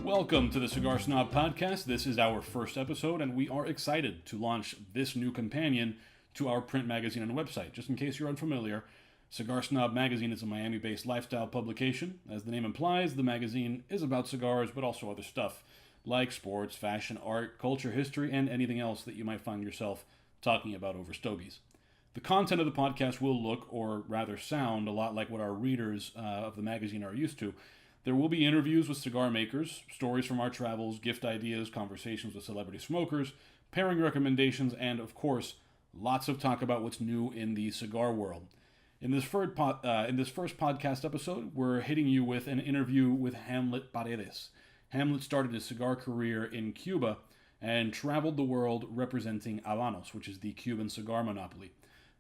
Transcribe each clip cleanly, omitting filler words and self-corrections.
Welcome to the Cigar Snob podcast. This is our first episode, and we are excited to launch this new companion to our print magazine and website. Just in case you're unfamiliar, Cigar Snob magazine is a Miami-based lifestyle publication. As the name implies, the magazine is about cigars, but also other stuff like sports, fashion, art, culture, history, and anything else that you might find yourself talking about over stogies. The content of the podcast will look, or rather sound, a lot like what our readers of the magazine are used to. There will be interviews with cigar makers, stories from our travels, gift ideas, conversations with celebrity smokers, pairing recommendations, and, of course, lots of talk about what's new in the cigar world. In this first podcast episode, we're hitting you with an interview with Hamlet Paredes. Hamlet started his cigar career in Cuba and traveled the world representing Habanos, which is the Cuban cigar monopoly,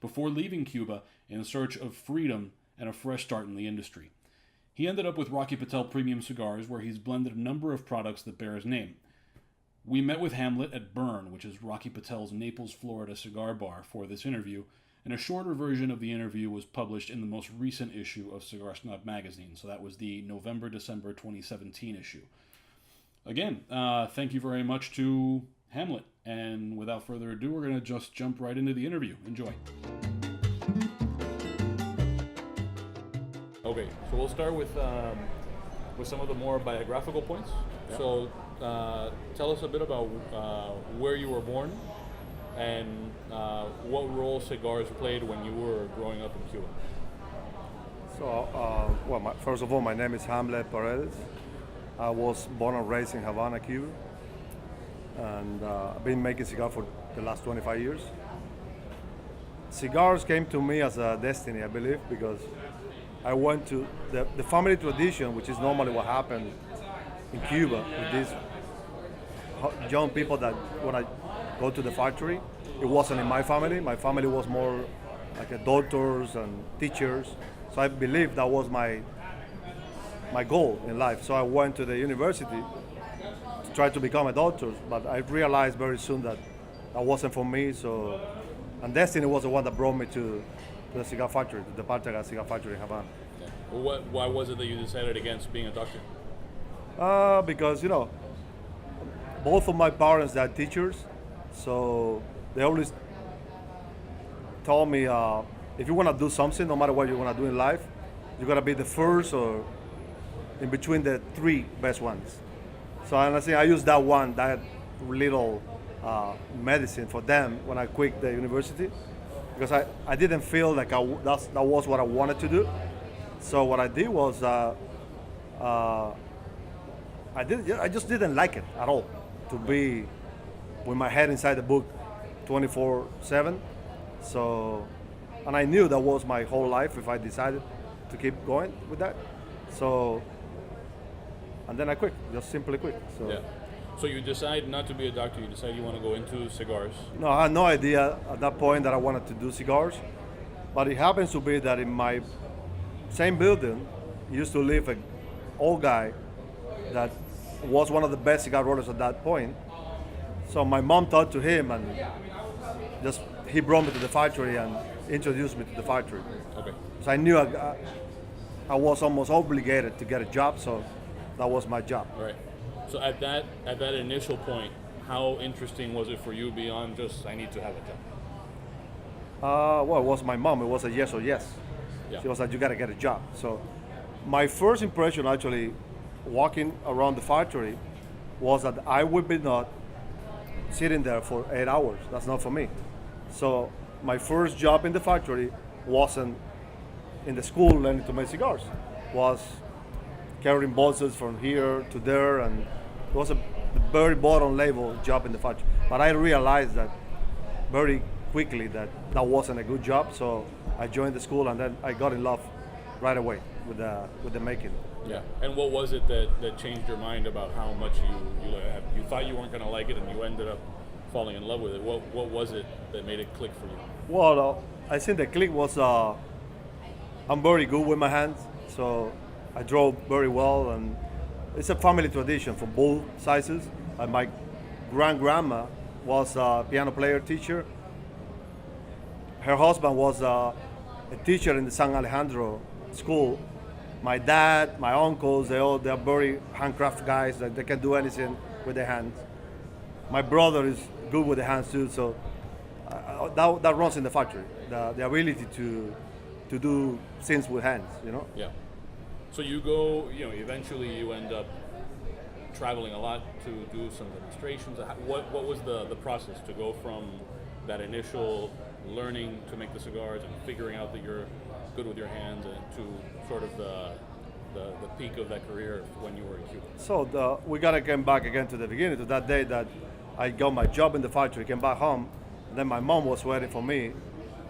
before leaving Cuba in search of freedom and a fresh start in the industry. He ended up with Rocky Patel Premium Cigars, where he's blended a number of products that bear his name. We met with Hamlet at Burn, which is Rocky Patel's Naples, Florida cigar bar, for this interview, and a shorter version of the interview was published in the most recent issue of Cigar Snob magazine, so that was the November-December 2017 issue. Again, thank you very much to Hamlet, and without further ado, we're going to just jump right into the interview. Enjoy. Okay, so we'll start with some of the more biographical points. Yeah. So tell us a bit about where you were born and what role cigars played when you were growing up in Cuba. So, first of all, my name is Hamlet Paredes. I was born and raised in Havana, Cuba, and I've been making cigars for the last 25 years. Cigars came to me as a destiny, I believe, because I went to the family tradition, which is normally what happened in Cuba with these young people that when I go to the factory, it wasn't in my family. My family was more like doctors and teachers. So I believe that was my goal in life. So I went to the university to try to become a doctor, but I realized very soon that wasn't for me. So, and destiny was the one that brought me to the cigar factory, to the Partagas cigar factory in Havana. Yeah. Well, why was it that you decided against being a doctor? Because, both of my parents are teachers, so they always told me, if you want to do something, no matter what you want to do in life, you got to be the first or in between the three best ones. So honestly, I used that little medicine for them when I quit the university, because I didn't feel like that was what I wanted to do. So what I did was I just didn't like it at all, to be with my head inside the book 24/7. So, and I knew that was my whole life if I decided to keep going with that. So, and then I quit, just simply quit. So. Yeah. So you decide not to be a doctor, you decide you want to go into cigars. No, I had no idea at that point that I wanted to do cigars, but it happens to be that in my same building used to live an old guy that was one of the best cigar rollers at that point. So my mom talked to him, and he brought me to the factory and introduced me to the factory. Okay. So I knew I was almost obligated to get a job, so that was my job. Right. So at that initial point, how interesting was it for you beyond just I need to have a job? Well, it was my mom. It was a yes or yes. Yeah. She was like, you got to get a job. So my first impression actually walking around the factory was that I would be not sitting there for 8 hours. That's not for me. So my first job in the factory wasn't in the school learning to make cigars. Was carrying boxes from here to there, and it was a very bottom level job in the factory. But I realized that very quickly that wasn't a good job, so I joined the school, and then I got in love right away with the making. Yeah. And what was it that changed your mind about how much you thought you weren't going to like it, and you ended up falling in love with it? What was it that made it click for you? Well, I think the click was I'm very good with my hands, so I draw very well, and it's a family tradition for both sizes. My grandma was a piano player teacher. Her husband was a teacher in the San Alejandro school My dad, my uncles, they're very handcraft guys that they can do anything with their hands. My brother is good with the hands too, so that runs in the factory. The ability to do things with hands, you know. Yeah. So you go, eventually you end up traveling a lot to do some demonstrations. What was the process to go from that initial learning to make the cigars and figuring out that you're good with your hands and to sort of the peak of that career when you were in Cuba? So we gotta come back again to the beginning, to that day that I got my job in the factory, came back home, and then my mom was waiting for me.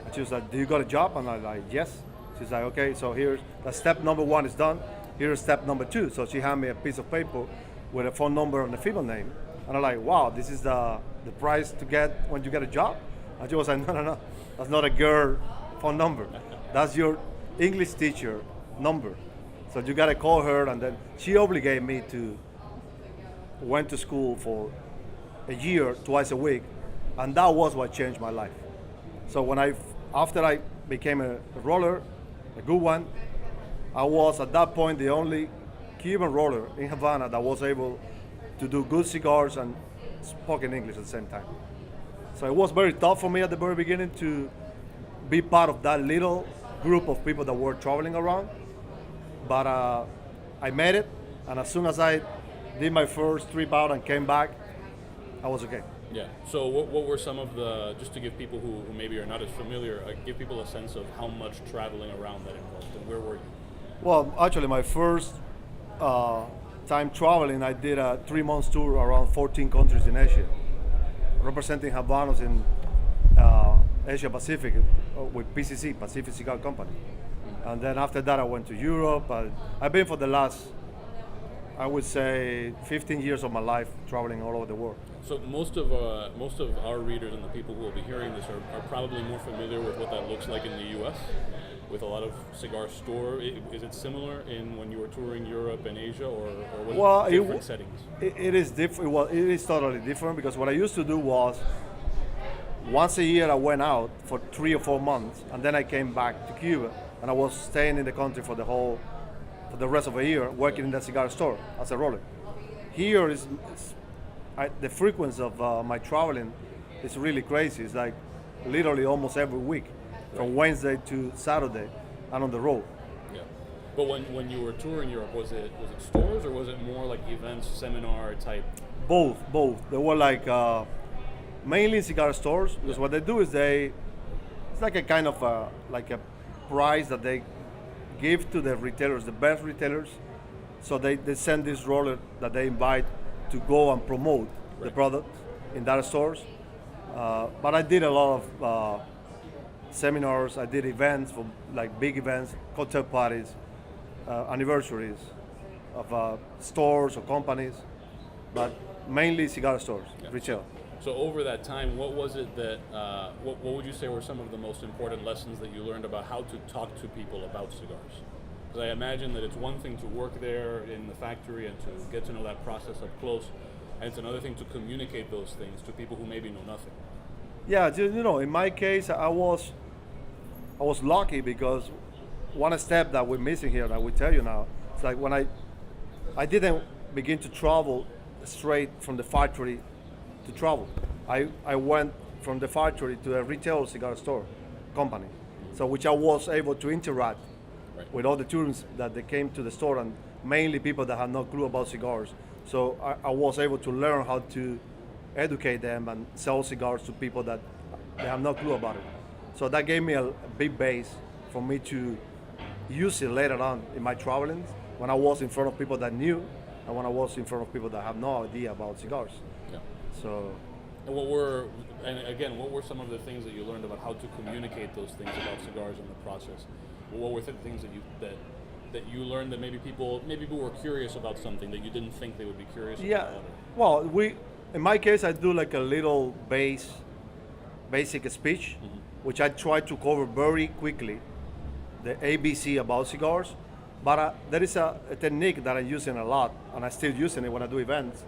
And she was like, "Do you got a job?" And I was like, "Yes." She's like, "Okay, so here's the step number 1 is done. Here's step number 2." So she handed me a piece of paper with a phone number and a female name. And I'm like, "Wow, this is the price to get when you get a job?" And she was like, No. That's not a girl phone number. That's your English teacher number. So you gotta call her." And then she obligated me to went to school for a year, twice a week. And that was what changed my life. So after I became a roller, a good one, I was at that point the only Cuban roller in Havana that was able to do good cigars and spoke in English at the same time. So it was very tough for me at the very beginning to be part of that little group of people that were traveling around. But I made it, and as soon as I did my first trip out and came back, I was okay. Yeah. So what were some of the, just to give people who maybe are not as familiar, give people a sense of how much traveling around that involved, and where were you? Well, actually, my first time traveling, I did a 3-month tour around 14 countries in Asia, representing Habanos in Asia Pacific with PCC, Pacific Cigar Company. And then after that, I went to Europe. I've been for the last, I would say, 15 years of my life traveling all over the world. So most of our readers and the people who will be hearing this are probably more familiar with what that looks like in the U.S. with a lot of cigar store. Is it similar in when you were touring Europe and Asia, or was it different settings? It is different. Well, it is totally different, because what I used to do was once a year I went out for 3 or 4 months, and then I came back to Cuba, and I was staying in the country for the rest of a year, working in the cigar store as a roller. Here the frequency of my traveling is really crazy. It's like literally almost every week, from Wednesday to Saturday, and on the road. Yeah. But when you were touring Europe, was it stores, or was it more like events, seminar type? Both. They were like mainly cigar stores, because what they do is it's like a kind of like a prize that they give to the retailers, the best retailers. So they send this roller that they invite to go and promote the product in that stores. But I did a lot of seminars. I did events, for like big events, cocktail parties, anniversaries of stores or companies, but mainly cigar stores, retail. So over that time, what was it that, what would you say were some of the most important lessons that you learned about how to talk to people about cigars? Because I imagine that it's one thing to work there in the factory and to get to know that process up close, and it's another thing to communicate those things to people who maybe know nothing. Yeah, in my case, I was lucky, because one step that we're missing here, that we tell you now, it's like when I didn't begin to travel straight from the factory to travel. I went from the factory to a retail cigar store company, so which I was able to interact with all the tourists that they came to the store, and mainly people that had no clue about cigars. So I was able to learn how to educate them and sell cigars to people that they have no clue about it. So that gave me a big base for me to use it later on in my traveling, when I was in front of people that knew, and when I was in front of people that have no idea about cigars. Yeah. So. And what were some of the things that you learned about how to communicate those things about cigars in the process? What were the things that you learned that maybe people were curious about something that you didn't think they would be curious about? Yeah. Well, in my case, I do like a little basic speech, which I try to cover very quickly, the ABC about cigars. But there is a technique that I'm using a lot, and I'm still using it when I do events.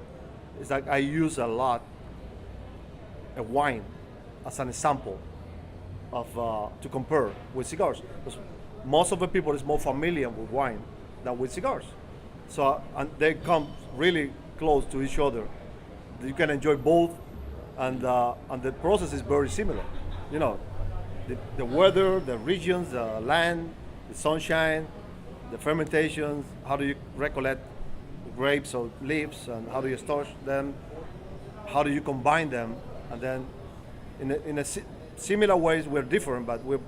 It's like I use a lot a wine as an example of to compare with cigars. Because most of the people is more familiar with wine, than with cigars. So and they come really close to each other. You can enjoy both, and the process is very similar. You know, the weather, the regions, the land, the sunshine, the fermentations. How do you recollect grapes or leaves, and how do you store them? How do you combine them? And then, in a similar ways, we're different, but we're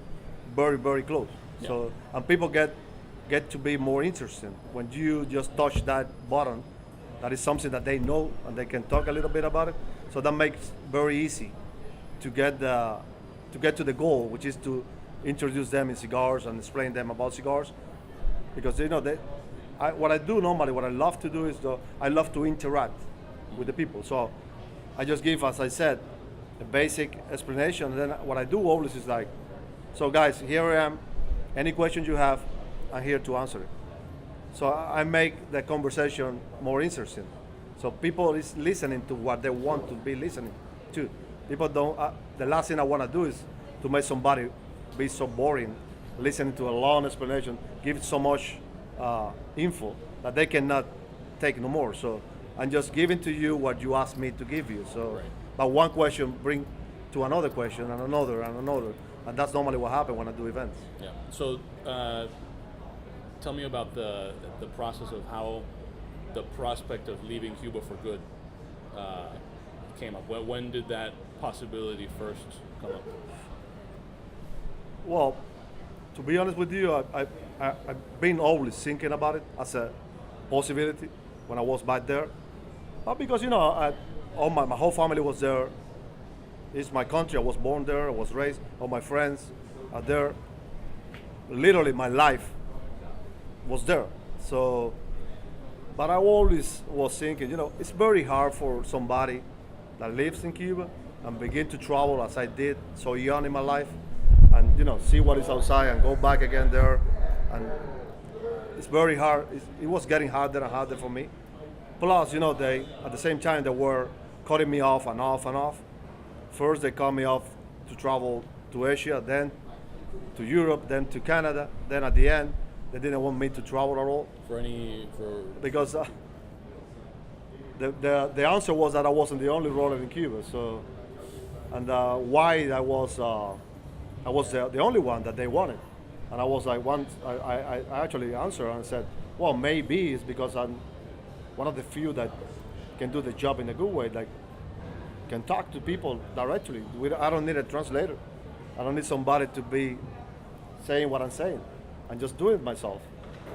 very, very close. Yeah. So, and people get to be more interested when you just touch that button. That is something that they know, and they can talk a little bit about it. So that makes very easy to get to the goal, which is to introduce them in cigars and explain them about cigars, because what I do normally, what I love to do is I love to interact with the people. So I just give, as I said, a basic explanation, and then what I do always is like, so guys, here I am. Any questions you have, I'm here to answer it. So I make the conversation more interesting. So people is listening to what they want to be listening to. People don't. The last thing I want to do is to make somebody be so boring, listening to a long explanation, give so much info that they cannot take no more. So I'm just giving to you what you asked me to give you. So, right. But one question bring to another question and another, and that's normally what happens when I do events. Yeah. So tell me about the process of how the prospect of leaving Cuba for good came up. When did that possibility first come up? Well, to be honest with you, I've been always thinking about it as a possibility when I was back there. Not because, my whole family was there. It's my country. I was born there. I was raised. All my friends are there. Literally, my life was there. So, but I always was thinking, it's very hard for somebody that lives in Cuba and begin to travel as I did so young in my life, and see what is outside and go back again there, and it's very hard. It was getting harder and harder for me. Plus, they at the same time they were cutting me off and off and off. First they cut me off to travel to Asia, then to Europe, then to Canada, then at the end they didn't want me to travel at all. Because the answer was that I wasn't the only roller in Cuba. So, and why I was the only one that they wanted, and I was like, I actually answered and said, well, maybe it's because I'm one of the few that can do the job in a good way, like can talk to people directly. I don't need a translator. I don't need somebody to be saying what I'm saying. I'm just doing it myself.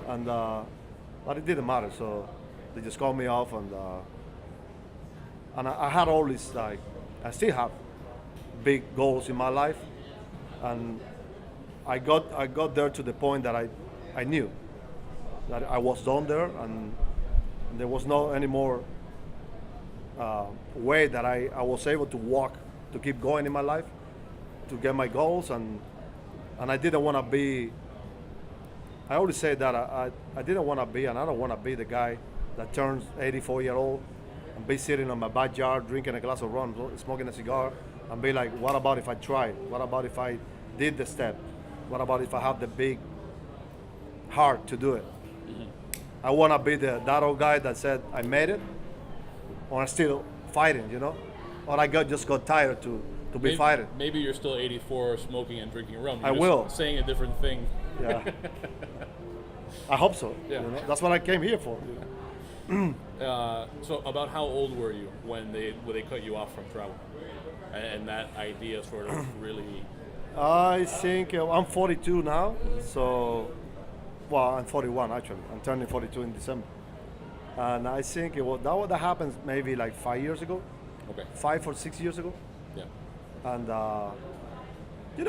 And but it didn't matter. So they just called me off, and I had all this, like, I still have big goals in my life, and I got there to the point that I knew that I was done there, and there was no any more way that I was able to walk to keep going in my life, to get my goals, and I didn't want to be. I always say that I didn't want to be, and I don't want to be the guy that turns 84-year-old and be sitting in my backyard drinking a glass of rum, smoking a cigar, and be like, what about if I tried? What about if I did the step? What about if I have the big heart to do it? Mm-hmm. I want to be that old guy that said, I made it, or I'm still fighting, or I just got tired to be fighting. Maybe you're still 84 smoking and drinking rum. I will. Saying a different thing. Yeah. I hope so. Yeah. That's what I came here for. So about how old were you when they cut you off from travel? And that idea sort of really... I think I'm 42 now, so... Well, I'm 41 actually. I'm turning 42 in December. And I think that happened maybe like 5 years ago. Okay. 5 or 6 years ago. Yeah. And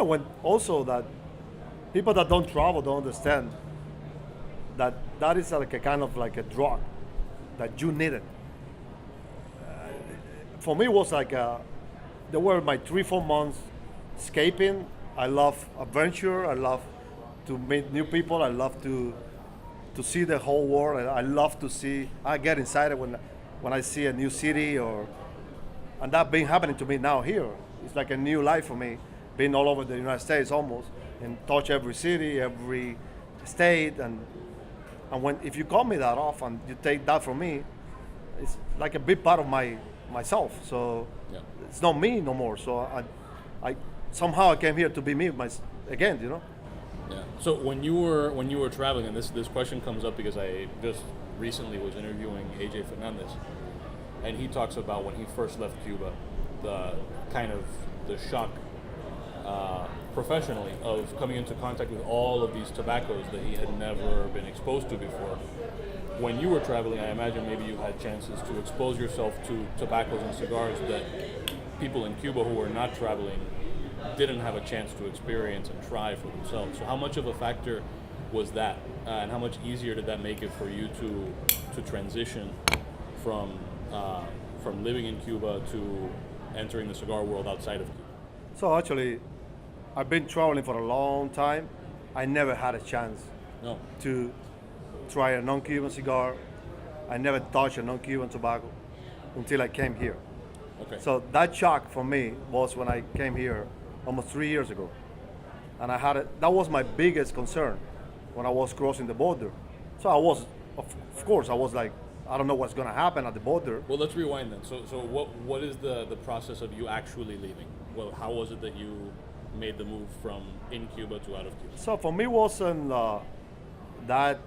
when also that people that don't travel don't understand that is like a kind of like a drug that you need it. For me, it was like there were my 3-4 months escaping. I love adventure. I love to meet new people. I love to see the whole world. I love to see. I get excited when I see a new city, and that been happening to me now here. It's like a new life for me, being all over the United States almost, and touch every city, every state, and And if you cut me that off and you take that from me, it's like a big part of myself. So Yeah. it's not me no more. So I somehow I came here to be me again. Yeah. So when you were traveling, and this question comes up because I just recently was interviewing AJ Fernandez, and he talks about when he first left Cuba, the kind of the shock professionally of coming into contact with all of these tobaccos that he had never been exposed to before. When you were traveling, I imagine maybe you had chances to expose yourself to tobaccos and cigars that people in Cuba who were not traveling didn't have a chance to experience and try for themselves. So how much of a factor was that, and how much easier did that make it for you to transition from living in Cuba to entering the cigar world outside of Cuba? So actually, I've been traveling for a long time. I never had a chance No. to try a non-Cuban cigar. I never touched a non-Cuban tobacco until I came here. Okay. So that shock for me was when I came here almost 3 years ago. And that was my biggest concern when I was crossing the border. So I was, of course, I was like, I don't know what's going to happen at the border. Well, let's rewind then. So what is the process of you actually leaving? Well, how was it that you made the move from in Cuba to out of Cuba? So for me, it wasn't that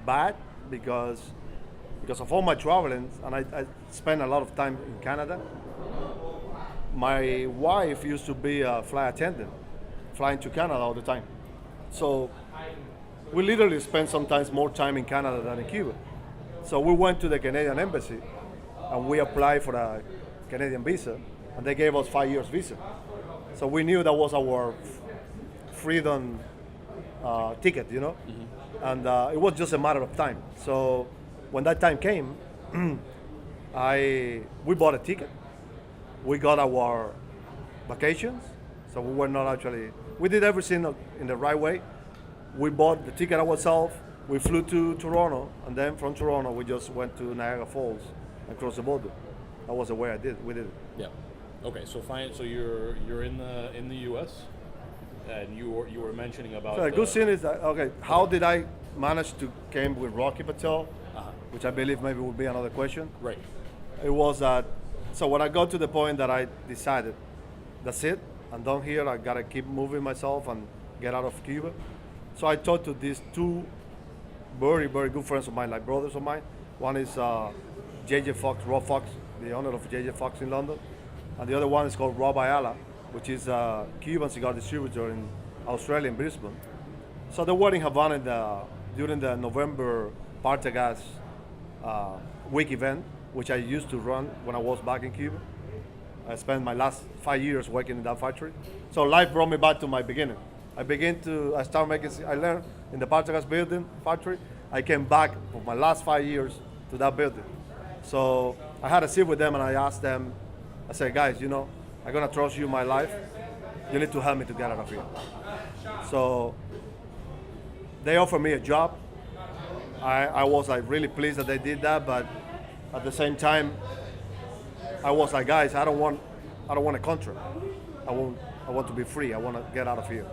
bad because of all my traveling, and I spent a lot of time in Canada. My wife used to be a flight attendant, flying to Canada all the time. So we literally spent sometimes more time in Canada than in Cuba. So we went to the Canadian embassy and we applied for a Canadian visa, and they gave us 5 years visa. So we knew that was our freedom ticket, Mm-hmm. and it was just a matter of time. So when that time came, we bought a ticket. We got our vacations, so we were not actually. We did everything in the right way. We bought the ticket ourselves. We flew to Toronto, and then from Toronto we just went to Niagara Falls and crossed the border. That was the way we did it. Yeah. Okay. So fine. So you're in the U.S. and you were mentioning about. So the good thing is that how did I manage to came with Rocky Patel, which I believe maybe would be another question. Right. It was that. So when I got to the point that I decided, that's it, I'm done here. I gotta keep moving myself and get out of Cuba. So I talked to these two very, very good friends of mine, like brothers of mine. One is JJ Fox, Rob Fox, the owner of JJ Fox in London. And the other one is called Rob Ayala, which is a Cuban cigar distributor in Australia, in Brisbane. So they were in Havana during the November Partagas week event, which I used to run when I was back in Cuba. I spent my last 5 years working in that factory. So life brought me back to my beginning. I learned in the Partagas building factory. I came back for my last 5 years to that building. So I had a sit with them and I asked them, I said, guys, I'm gonna trust you my life. You need to help me to get out of here. So they offered me a job. I was like really pleased that they did that, but at the same time, I was like, guys, I don't want a contract. I want to be free. I want to get out of here.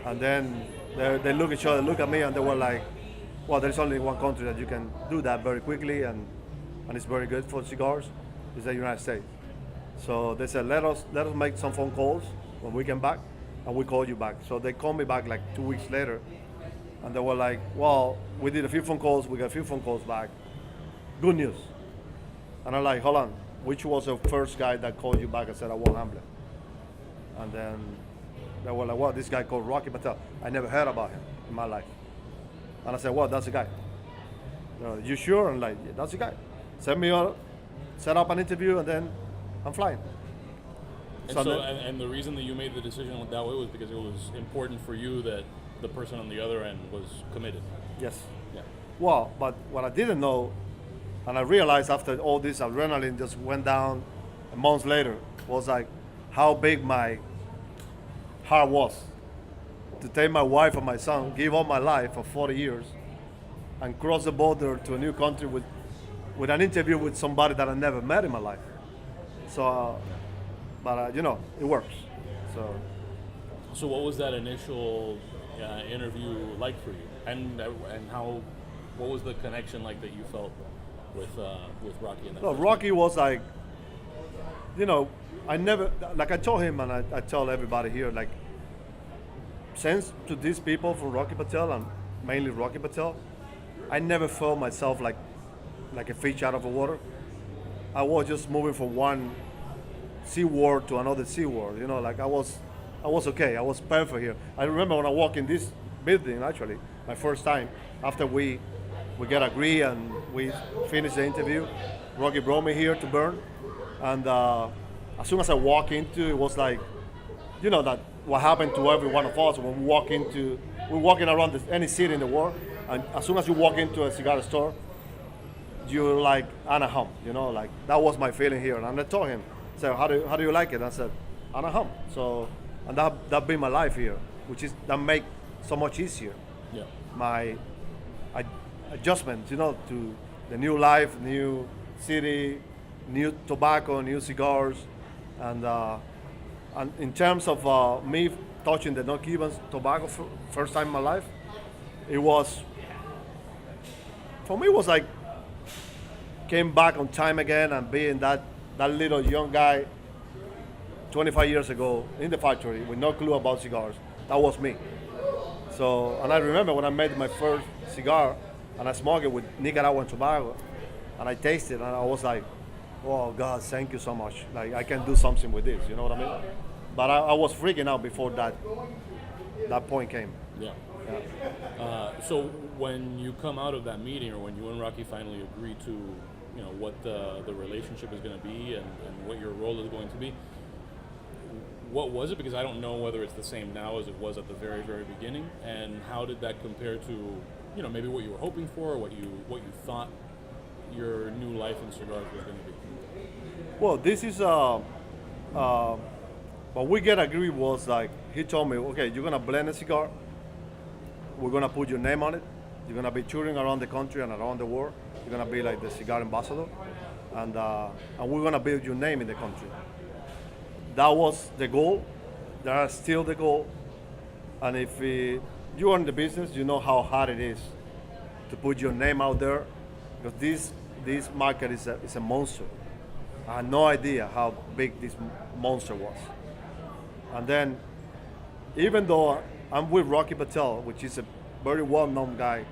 And then they look at each other, look at me, and they were like, well, there's only one country that you can do that very quickly, and it's very good for cigars, is the United States. So they said, let us make some phone calls when we come back, and we call you back. So they called me back like 2 weeks later, and they were like, well, we did a few phone calls, we got a few phone calls back. Good news. And I'm like, hold on, which was the first guy that called you back and said, I want Hamlet? And then they were like, well, this guy called Rocky Patel. I never heard about him in my life. And I said, well, that's the guy. You sure? And like, yeah, that's the guy. Set up an interview, and then I'm flying. And the reason that you made the decision that way was because it was important for you that the person on the other end was committed. Yes. Yeah. Well, but what I didn't know, and I realized after all this adrenaline just went down months later, was like how big my heart was to take my wife and my son, give up my life for 40 years, and cross the border to a new country with an interview with somebody that I never met in my life. So, it works. So what was that initial interview like for you, and What was the connection like that you felt with Rocky in that? No, first Rocky was like, you know, I never, like I told him, and I tell everybody here, like, since to these people from Rocky Patel, and mainly Rocky Patel, I never felt myself like a fish out of the water. I was just moving from one sea world to another sea world. You know, like I was okay. I was perfect here. I remember when I walked in this building, actually, my first time after we got agree and we finished the interview. Rocky brought me here to Bern, and as soon as I walk into, it was like, you know, that what happened to every one of us when we're walking around any city in the world, and as soon as you walk into a cigar store, you're like Anaheim, you know, like that was my feeling here. And I told him, so how do you like it? I said, Anaheim. So, and that been my life here, that make so much easier. Yeah. My adjustment, you know, to the new life, new city, new tobacco, new cigars, and in terms of me touching the non-Cuban tobacco first time in my life, it was, for me, it was like came back on time again and being that little young guy 25 years ago in the factory with no clue about cigars. That was me. So, and I remember when I made my first cigar and I smoked it with Nicaraguan tobacco and I tasted it and I was like, oh God, thank you so much. Like I can do something with this, you know what I mean? But I was freaking out before that point came. Yeah. So when you come out of that meeting, or when you and Rocky finally agree to, you know, what the relationship is going to be and what your role is going to be, what was it? Because I don't know whether it's the same now as it was at the very, very beginning. And how did that compare to, you know, maybe what you were hoping for, or what you thought your new life in cigars was going to be? Well, this is what we get agreed was like, he told me, okay, you're gonna blend a cigar, we're gonna put your name on it, you're gonna be touring around the country and around the world, you're gonna be like the cigar ambassador, and we're gonna build your name in the country. That was the goal, that's still the goal, and if you are in the business, you know how hard it is to put your name out there, because this market is a monster. I had no idea how big this monster was. And then, even though I'm with Rocky Patel, which is a very well-known guy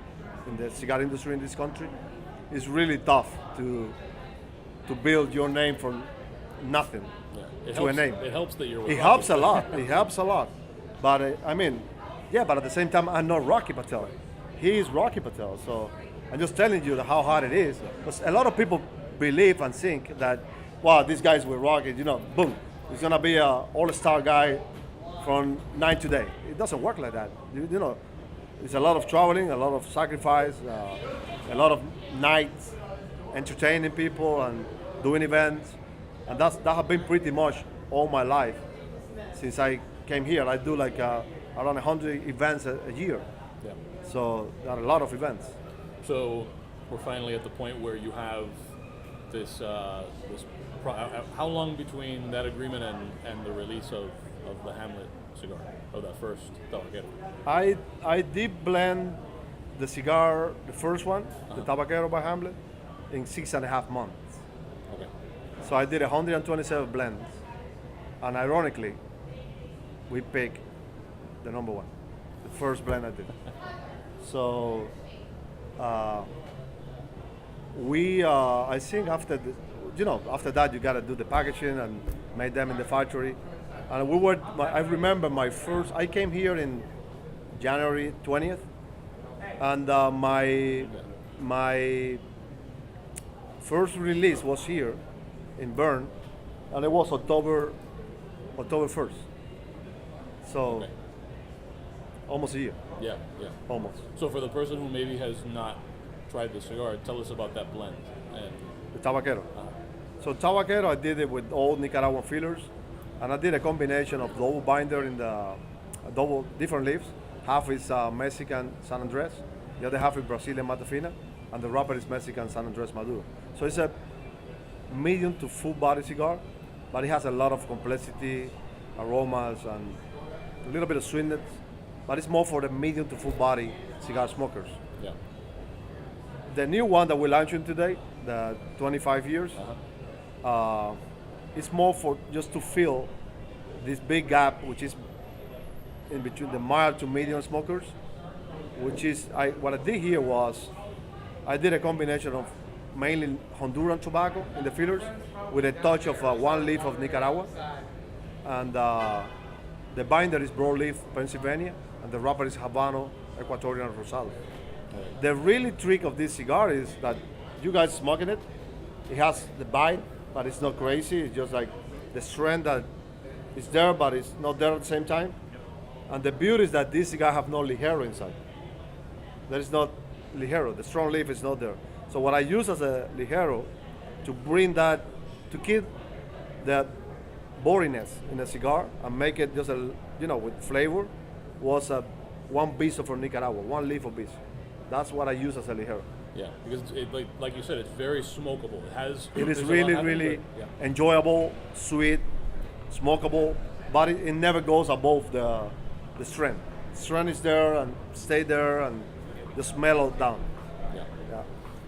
in the cigar industry in this country, it's really tough to build your name from nothing to a name. It helps that you're with It Rocky. helps a lot. It helps a lot. But I mean, yeah, but at the same time, I'm not Rocky Patel. He is Rocky Patel. So I'm just telling you how hard it is. Because a lot of people believe and think that, wow, these guys with Rocky, you know, boom, he's gonna be an all-star guy from night to day. It doesn't work like that. You know, it's a lot of traveling, a lot of sacrifice, a lot of nights entertaining people and doing events, and that has been pretty much all my life since I came here. I do like around 100 events a year. Yeah. So there are a lot of events. So we're finally at the point where you have this. How long between that agreement and the release of the Hamlet cigar, of that first Tabaquero? I did blend the cigar, the first one, the Tabaquero by Hamlet, in 6.5 months. Okay. So I did 127 blends, and ironically, we picked the number one, the first blend I did. So I think after that you gotta do the packaging and make them in the factory. And I remember I came here in January 20th, and my first release was here in Bern, and it was October 1st. So Okay. almost a year, Yeah. almost. So for the person who maybe has not tried the cigar, tell us about that blend. And The Tabaquero. So Tabaquero, I did it with old Nicaraguan fillers, and I did a combination of double binder in the double different leaves. Half is Mexican San Andres, the other half is Brazilian Matafina, and the wrapper is Mexican San Andres Maduro. So it's a medium to full body cigar, but it has a lot of complexity, aromas, and a little bit of sweetness, but it's more for the medium to full body cigar smokers. yeah. the new one that we're launching today, the 25 years, it's more for just to fill this big gap, which is in between the mild to medium smokers, which is, what I did here was, I did a combination of mainly Honduran tobacco in the fillers with a touch of one leaf of Nicaragua. And the binder is broadleaf Pennsylvania, and the wrapper is Havana, Ecuadorian Rosado. The really trick of this cigar is that you guys smoking it, it has the bite, but it's not crazy. It's just like the strength that is there, but it's not there at the same time. And the beauty is that this cigar have no ligero inside. There is not ligero. The strong leaf is not there. So what I use as a ligero to bring that, to keep that boriness in a cigar and make it just with flavor, was one piece from Nicaragua, one leaf of piece. That's what I use as a ligero. Yeah, because like you said, it's very smokable. It is really enjoyable, sweet, smokable, but it never goes above the strength. Strength is there and stay there and just mellow down. Yeah. Yeah.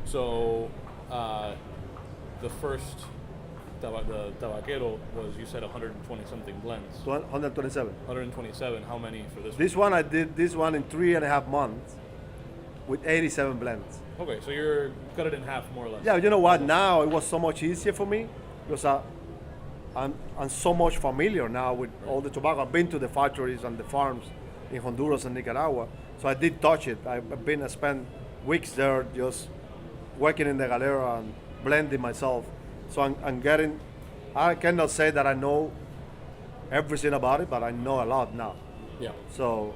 So the first the tabaquero was, you said, 120 something blends. 127. 127. How many for this? This one I did this one in 3.5 months with 87 blends. Okay, so you're cut it in half more or less. Yeah, you know what? Now it was so much easier for me because I'm so much familiar now with all the tobacco. I've been to the factories and the farms in Honduras and Nicaragua, so I did touch it. I spent weeks there just working in the galera and blending myself. So I'm getting, I cannot say that I know everything about it, but I know a lot now. Yeah. So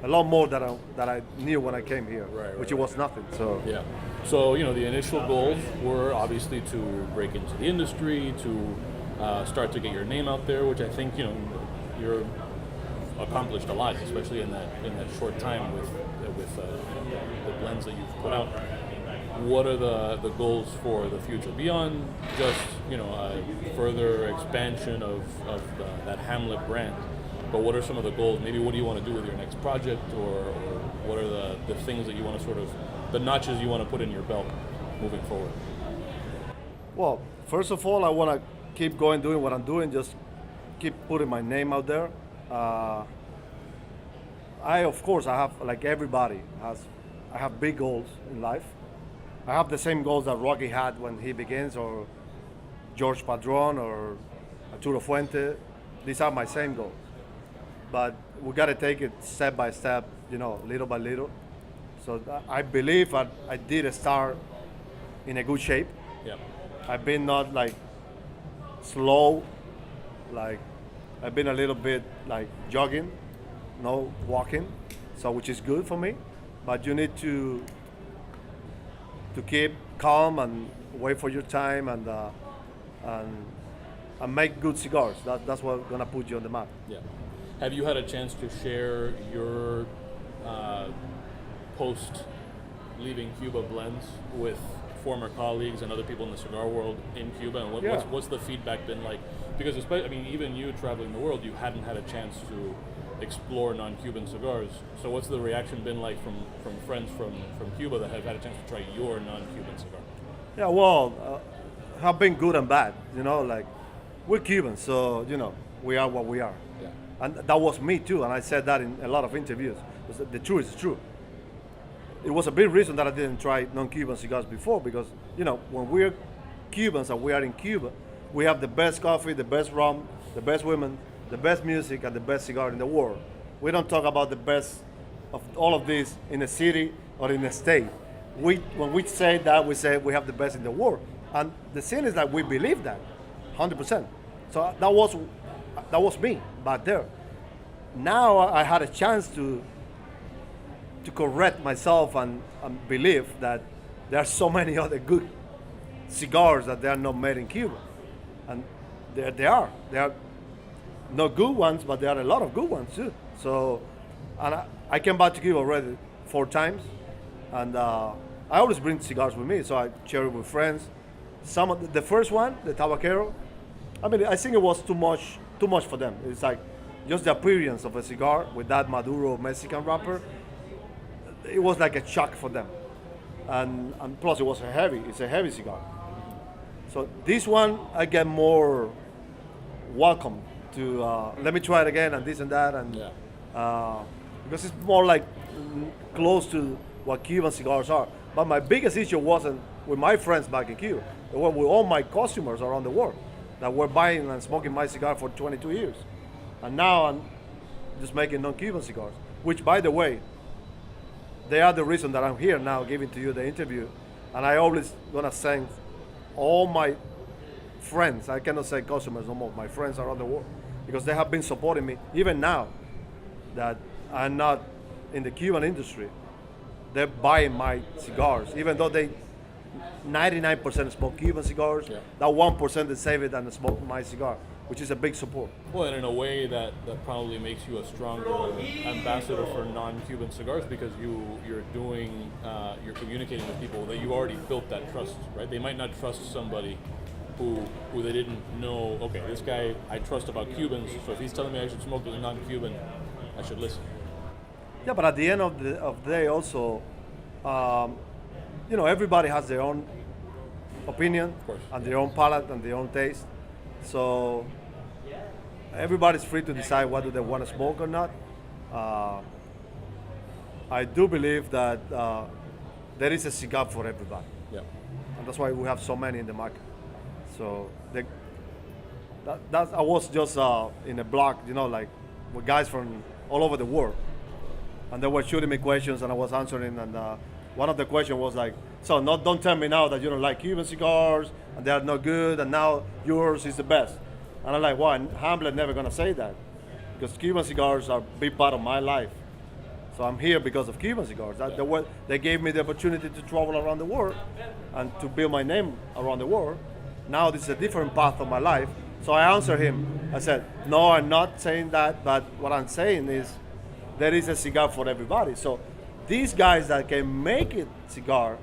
a lot more that I knew when I came here, which it was nothing. So yeah. So the initial goals were obviously to break into the industry, to start to get your name out there, which I think you're accomplished a lot, especially in that short time with the blends that you've put out. What are the goals for the future beyond just further expansion of that Hamlet brand? But what are some of the goals? Maybe what do you want to do with your next project, or what are the things that you want to the notches you want to put in your belt moving forward? Well, first of all, I want to keep going doing what I'm doing, just keep putting my name out there. Of course, I have, like everybody has, I have big goals in life. I have the same goals that Rocky had when he begins, or George Padron, or Arturo Fuente. These are my same goals. But we got to take it step by step, little by little. So I believe I did start in a good shape. Yeah. I've been not like slow, like I've been a little bit like jogging, no walking, so which is good for me. But you need to keep calm and wait for your time and make good cigars. That's what's gonna put you on the map. Yeah. Have you had a chance to share your post leaving Cuba blends with former colleagues and other people in the cigar world in Cuba, and what's the feedback been like? Because even you traveling the world, you hadn't had a chance to explore non-Cuban cigars. So what's the reaction been like from friends from Cuba that have had a chance to try your non-Cuban cigar? Yeah, well, have been good and bad. Like we're Cubans, so we are what we are. Yeah. And that was me too, and I said that in a lot of interviews. The truth is true. It was a big reason that I didn't try non-Cuban cigars before, because when we're Cubans and we are in Cuba, we have the best coffee, the best rum, the best women, the best music, and the best cigar in the world. We don't talk about the best of all of this in a city or in a state. When we say that, we say we have the best in the world, and the thing is that we believe that 100%. So that was me back there. Now I had a chance to correct myself and believe that there are so many other good cigars that they are not made in Cuba, and they are not good ones, but there are a lot of good ones too. So, and I came back to Cuba already 4 times, and I always bring cigars with me, so I share it with friends. The first one, the Tabaquero, I think it was too much for them. It's like just the appearance of a cigar with that Maduro Mexican wrapper. It was like a shock for them. and plus it was it's a heavy cigar. So this one I get more welcome to let me try it again and this and that and because it's more like close to what Cuban cigars are. But my biggest issue wasn't with my friends back in Cuba. It was with all my customers around the world that were buying and smoking my cigar for 22 years. And now I'm just making non-Cuban cigars, which, by the way, they are the reason that I'm here now giving to you the interview. And I always gonna thank all my friends, I cannot say customers no more, my friends around the world, because they have been supporting me, even now that I'm not in the Cuban industry. They're buying my cigars, even though they 99% smoke Cuban cigars. Yeah. That 1% they save it and smoke my cigar, which is a big support. Well, and in a way that probably makes you a stronger ambassador for non-Cuban cigars because you're communicating with people that you already built that trust, right? They might not trust somebody who they didn't know. Okay, this guy I trust about Cubans, so if he's telling me I should smoke with a non-Cuban, I should listen. Yeah, but at the end of the day, also, everybody has their own opinion Of course. and their own palate and their own taste. So everybody's free to decide what do they want to smoke or not. I do believe that there is a cigar for everybody, Yeah. and that's why we have so many in the market. So I was just in a blog, like with guys from all over the world, and they were shooting me questions, and I was answering. And one of the questions was like, "So, don't tell me now that you don't like Cuban cigars and they are no good, and now yours is the best." And I'm like, "Well, Hamlet never gonna say that, because Cuban cigars are a big part of my life. So I'm here because of Cuban cigars. They gave me the opportunity to travel around the world and to build my name around the world. Now this is a different path of my life." So I answered him. I said, "No, I'm not saying that, but what I'm saying is there is a cigar for everybody." So these guys that can make it cigar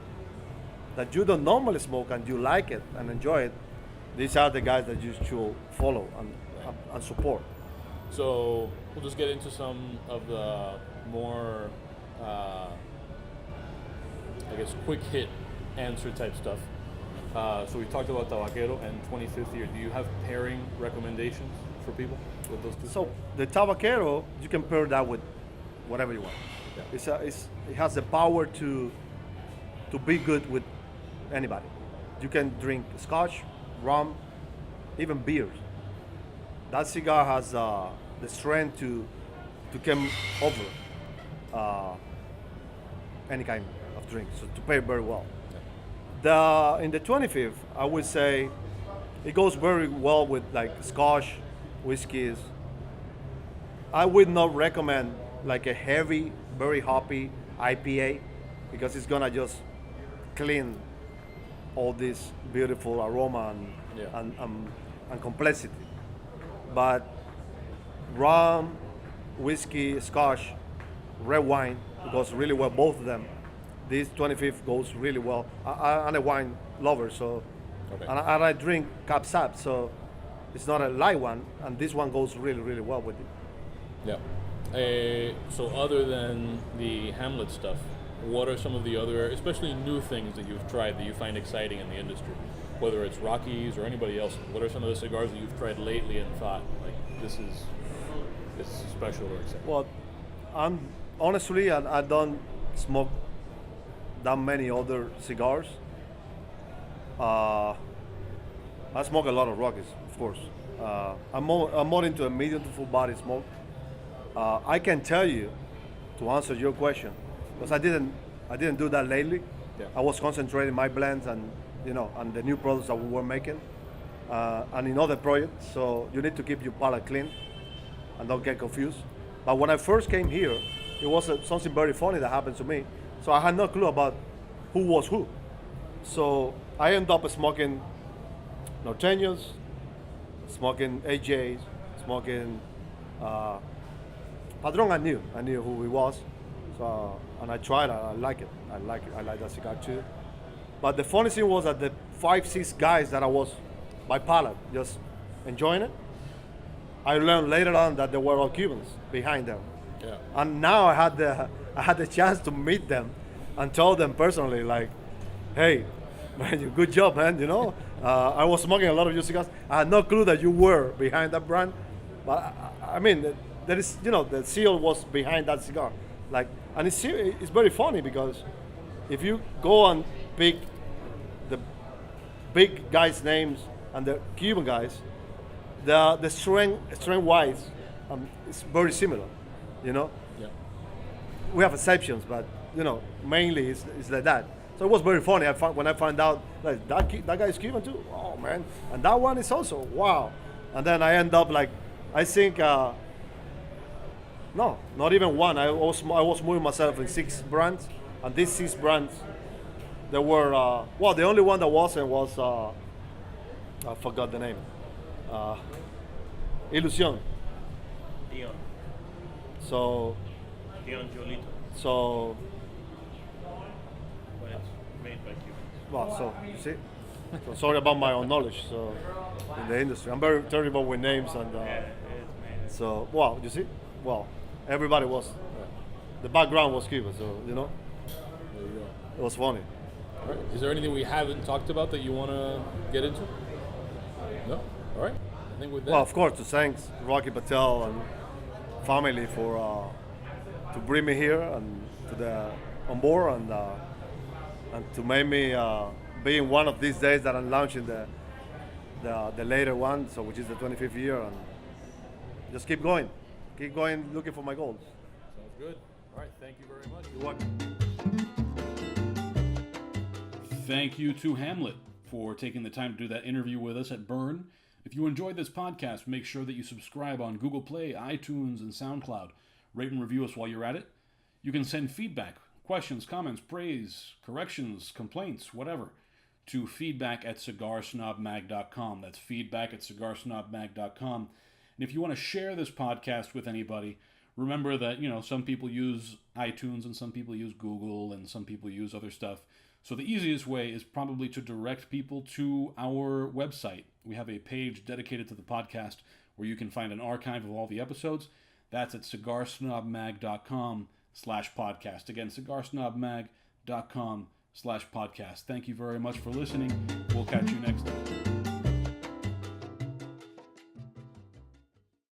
that you don't normally smoke and you like it and enjoy it, these are the guys that you should follow and support. So we'll just get into some of the more, I guess, quick hit answer type stuff. So we talked about Tabaquero and 25th year. Do you have pairing recommendations for people with those two? So the Tabaquero, you can pair that with whatever you want. Yeah. It has the power to be good with anybody. You can drink scotch, rum, even beers. That cigar has the strength to come over any kind of drink, so to pair very well. In the 25th, I would say it goes very well with like scotch, whiskeys. I would not recommend like a heavy, very hoppy IPA because it's gonna just clean all this beautiful aroma and complexity. But rum, whiskey, scotch, red wine goes really well, both of them. This 25th goes really well. I'm a wine lover, so Okay. and I drink Cab Sav, so it's not a light one, and this one goes really, really well with it. Yeah. So other than the Hamlet stuff, what are some of the other, especially new things that you've tried that you find exciting in the industry? Whether it's Rockies or anybody else, what are some of the cigars that you've tried lately and thought, like, this is special or exciting? Well, honestly, I don't smoke that many other cigars. I smoke a lot of Rockies, of course. I'm more into a medium to full body smoke. I can tell you, to answer your question, because I didn't do that lately. Yeah. I was concentrating my blends and and the new products that we were making, and in other projects. So you need to keep your palate clean and don't get confused. But when I first came here, it was something very funny that happened to me. So I had no clue about who was who. So I ended up smoking Norteños, smoking AJs, smoking Padron. I knew who he was. So and I tried it. I like it. I like that cigar too. But the funny thing was that the 5-6 guys that I was by palate just enjoying it, I learned later on that they were all Cubans behind them. Yeah. And now I had the chance to meet them and told them personally, like, hey, man, good job, man. You know, I was smoking a lot of your cigars. I had no clue that you were behind that brand, but I mean, there is, you know, the seal was behind that cigar, like, and it's very funny because if you go and pick the big guys' names and the Cuban guys, the strength wise, it's very similar, you know. Yeah. We have exceptions, but you know, mainly it's like that. So it was very funny. When I found out like that guy is Cuban too. Oh man, and that one is also wow. And then I end up like, I think no, not even one. I was moving myself in 6 brands, and these 6 brands, there were well, the only one that wasn't was I forgot the name. Ilusion. Dion. So Jolito. so When it's made by Cubans. well, so you see. So sorry about my own knowledge. So in the industry, I'm very terrible with names and. Yeah, it's made. So, wow, you see? Well, everybody was, the background was Cuba, so, you know, There you go. it was funny. All right. Is there anything we haven't talked about that you want to get into? No? All right. I think with that. Well, of course, to thank Rocky Patel and family for, to bring me here and on board and to make me be in one of these days that I'm launching the later one, so which is the 25th year, and just keep going, looking for my goals. Sounds good. All right. Thank you very much. You're welcome. Thank you to Hamlet for taking the time to do that interview with us at Burn. If you enjoyed this podcast, make sure that you subscribe on Google Play, iTunes, and SoundCloud. Rate and review us while you're at it. You can send feedback, questions, comments, praise, corrections, complaints, whatever, to feedback@cigarsnobmag.com. That's feedback@cigarsnobmag.com. And if you want to share this podcast with anybody, remember that, you know, some people use iTunes and some people use Google and some people use other stuff. So the easiest way is probably to direct people to our website. We have a page dedicated to the podcast where you can find an archive of all the episodes. That's at cigarsnobmag.com/podcast. Again, cigarsnobmag.com/podcast. Thank you very much for listening. We'll catch you next time.